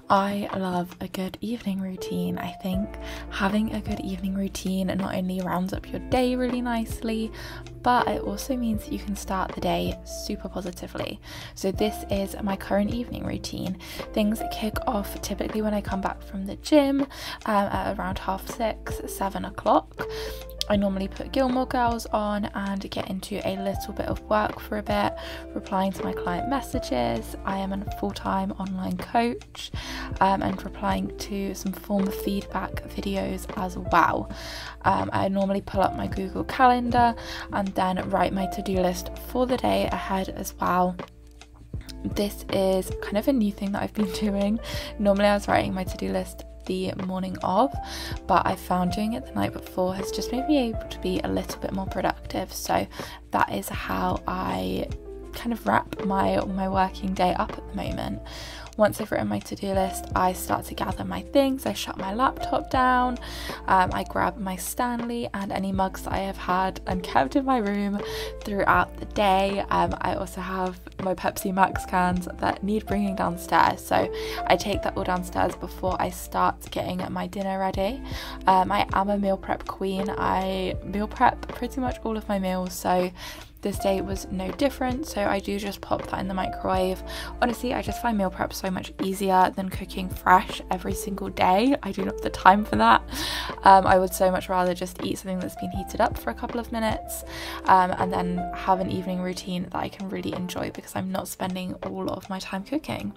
I love a good evening routine. I think having a good evening routine not only rounds up your day really nicely, but it also means that you can start the day super positively. So this is my current evening routine. Things kick off typically when I come back from the gym at around 6:30, 7 o'clock. I normally put Gilmore Girls on and get into a little bit of work for a bit, replying to my client messages. I am a full-time online coach and replying to some form of feedback videos as well. I normally pull up my Google Calendar and then write my to-do list for the day ahead as well. This is kind of a new thing that I've been doing. Normally I was writing my to-do list the morning of, but I found doing it the night before has just made me able to be a little bit more productive. So that is how I kind of wrap my working day up at the moment. Once I've written my to-do list, I start to gather my things. I shut my laptop down, I grab my Stanley and any mugs that I have had and kept in my room throughout the day. I also have my Pepsi Max cans that need bringing downstairs, so I take that all downstairs before I start getting my dinner ready. I am a meal prep queen. I meal prep pretty much all of my meals, so this day was no different, so I do just pop that in the microwave. Honestly, I just find meal prep so much easier than cooking fresh every single day. I do not have the time for that. I would so much rather just eat something that's been heated up for a couple of minutes and then have an evening routine that I can really enjoy because I'm not spending all of my time cooking.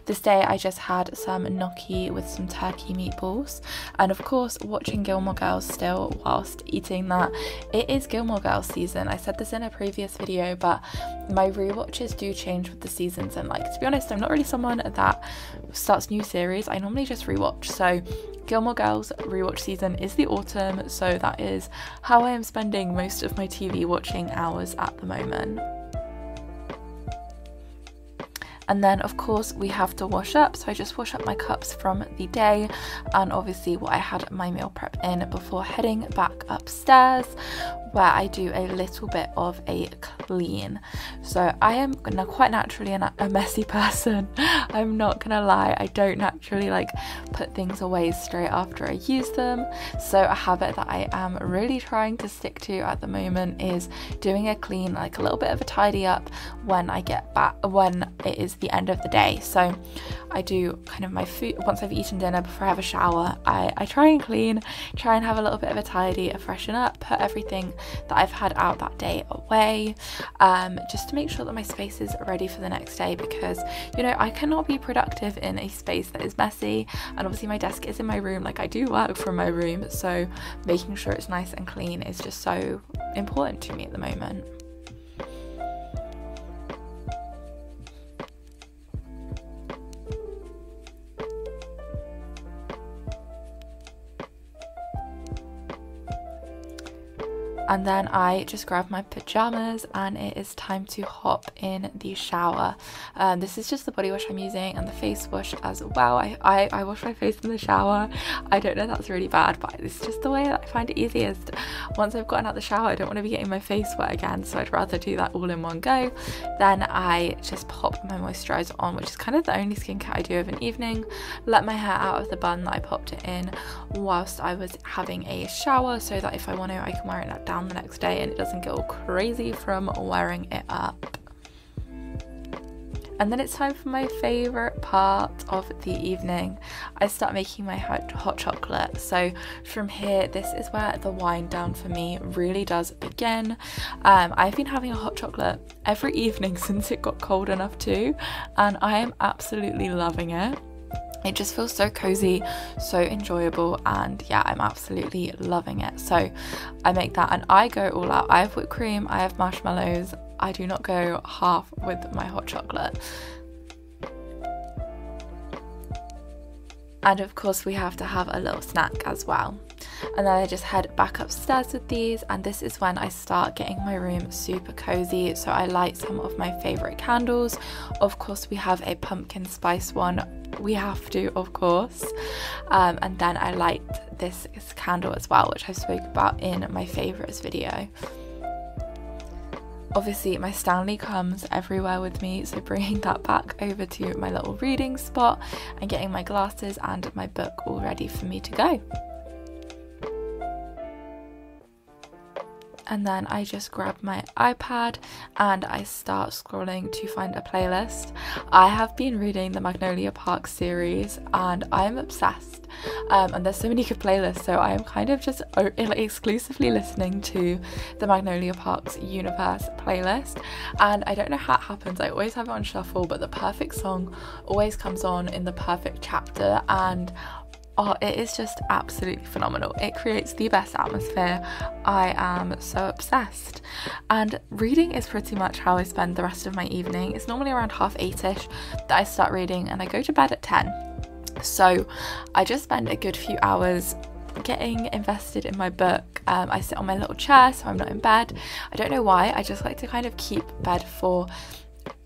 This day I just had some gnocchi with some turkey meatballs and of course watching Gilmore Girls still whilst eating that. It is Gilmore Girls season. I said this in a previous video, but my rewatches do change with the seasons, and like, to be honest, I'm not really someone that starts new series. I normally just rewatch. So Gilmore Girls rewatch season is the autumn, so that is how I am spending most of my TV watching hours at the moment. And then of course we have to wash up, so I just wash up my cups from the day and obviously what I had my meal prep in before heading back upstairs, where I do a little bit of a clean. So I am quite naturally a messy person. I'm not gonna lie, I don't naturally like put things away straight after I use them. So a habit that I am really trying to stick to at the moment is doing a clean, like a little bit of a tidy up when I get back, when it is the end of the day. So I do kind of my food once I've eaten dinner. Before I have a shower, I try and clean, try and have a little bit of a tidy, a freshen up, put everything that I've had out that day away, just to make sure that my space is ready for the next day, because you know I cannot be productive in a space that is messy. And obviously my desk is in my room, like I do work from my room, so making sure it's nice and clean is just so important to me at the moment. And then I just grab my pajamas and it is time to hop in the shower. This is just the body wash I'm using and the face wash as well. I wash my face in the shower. I don't know, that's really bad, but it's just the way that I find it easiest. Once I've gotten out the shower, I don't want to be getting my face wet again, so I'd rather do that all in one go. Then I just pop my moisturiser on, which is kind of the only skincare I do of an evening. Let my hair out of the bun that I popped it in whilst I was having a shower, so that if I want to, I can wear it down the next day and it doesn't get all crazy from wearing it up. And then it's time for my favourite part of the evening. I start making my hot chocolate. So from here, this is where the wind down for me really does begin. I've been having a hot chocolate every evening since it got cold enough to, and I am absolutely loving it. It just feels so cozy, so enjoyable, and yeah, I'm absolutely loving it. So I make that and I go all out. I have whipped cream, I have marshmallows. I do not go half with my hot chocolate. And of course we have to have a little snack as well. And then I just head back upstairs with these, and this is when I start getting my room super cozy. So I light some of my favourite candles. Of course we have a pumpkin spice one, we have to, of course, and then I light this candle as well, which I spoke about in my favourites video. Obviously my Stanley comes everywhere with me, so bringing that back over to my little reading spot and getting my glasses and my book all ready for me to go. And then I just grab my iPad and I start scrolling to find a playlist. I have been reading the Magnolia Park series and I'm obsessed, and there's so many good playlists, so I am kind of just exclusively listening to the Magnolia Park's universe playlist. And I don't know how it happens, I always have it on shuffle, but the perfect song always comes on in the perfect chapter, and oh, it is just absolutely phenomenal. It creates the best atmosphere. I am so obsessed. And reading is pretty much how I spend the rest of my evening. It's normally around 8:30ish that I start reading and I go to bed at 10. So I just spend a good few hours getting invested in my book. I sit on my little chair so I'm not in bed. I don't know why, I just like to kind of keep bed for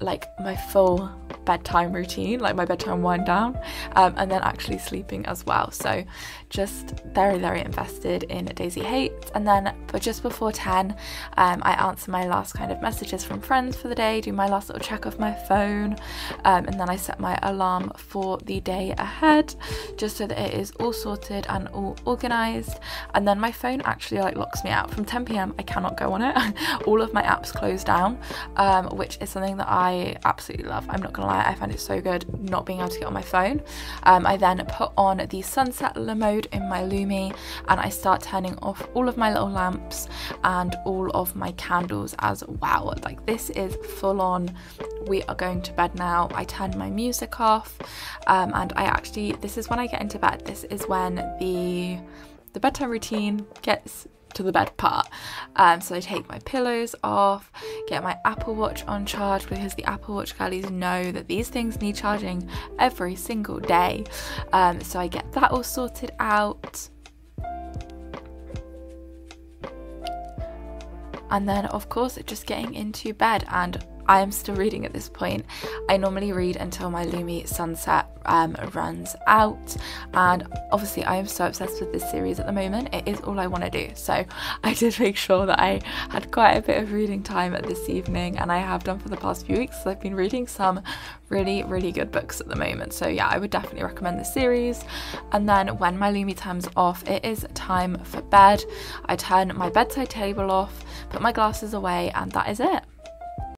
like my full bedtime routine, like my bedtime wind down, and then actually sleeping as well. So just very, very invested in Daisy Hates. And then but just before 10, I answer my last kind of messages from friends for the day, do my last little check of my phone, and then I set my alarm for the day ahead, just so that it is all sorted and all organized. And then my phone actually like locks me out from 10 p.m. I cannot go on it. All of my apps close down, which is something that I absolutely love. I'm not gonna lie, I find it so good not being able to get on my phone. I then put on the sunset mode in my Lumi and I start turning off all of my little lamps and all of my candles as well. Like, this is full on, we are going to bed now. I turn my music off, and I actually, this is when I get into bed. This is when the bedtime routine gets to the bed part. So I take my pillows off, get my Apple Watch on charge, because the Apple Watch girlies know that these things need charging every single day. So I get that all sorted out. And then of course just getting into bed, and I am still reading at this point. I normally read until my Lumi sunset runs out, and obviously I am so obsessed with this series at the moment. It is all I want to do, so I did make sure that I had quite a bit of reading time this evening, and I have done for the past few weeks. So I've been reading some really, really good books at the moment, so yeah, I would definitely recommend this series. And then when my Lumi turns off, it is time for bed. I turn my bedside table off, put my glasses away, and that is it.